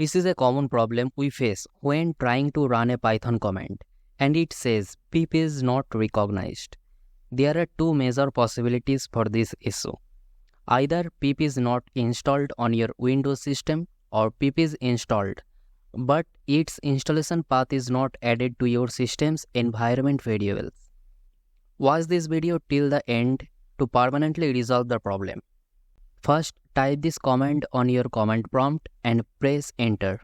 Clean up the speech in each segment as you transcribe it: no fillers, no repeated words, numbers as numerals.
This is a common problem we face when trying to run a Python command and it says pip is not recognized. There are two major possibilities for this issue. Either pip is not installed on your Windows system or pip is installed, but its installation path is not added to your system's environment variables. Watch this video till the end to permanently resolve the problem. First, type this command on your command prompt and press enter.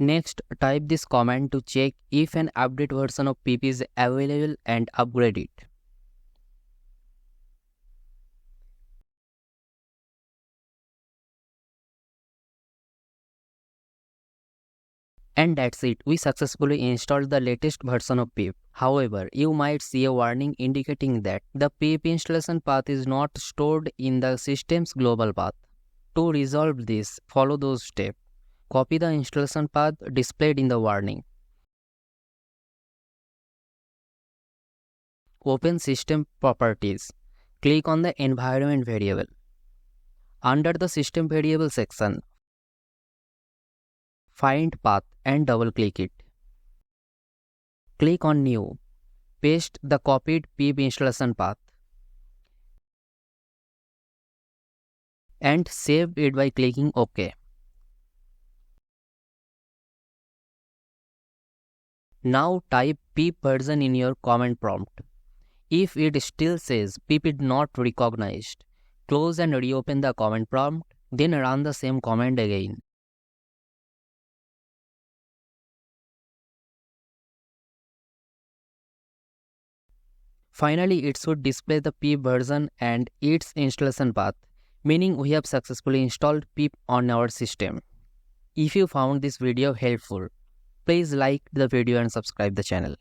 Next, type this command to check if an update version of pip is available and upgrade it. And that's it, we successfully installed the latest version of pip. However, you might see a warning indicating that the pip installation path is not stored in the system's global path. To resolve this, follow those steps. Copy the installation path displayed in the warning. Open System Properties. Click on the Environment variable. Under the System Variable section, find Path and double-click it. Click on New. Paste the copied pip installation path and save it by clicking OK. Now type pip version in your command prompt. If it still says pip is not recognized, close and reopen the command prompt, then run the same command again. Finally, it should display the pip version and its installation path, meaning we have successfully installed pip on our system. If you found this video helpful, please like the video and subscribe the channel.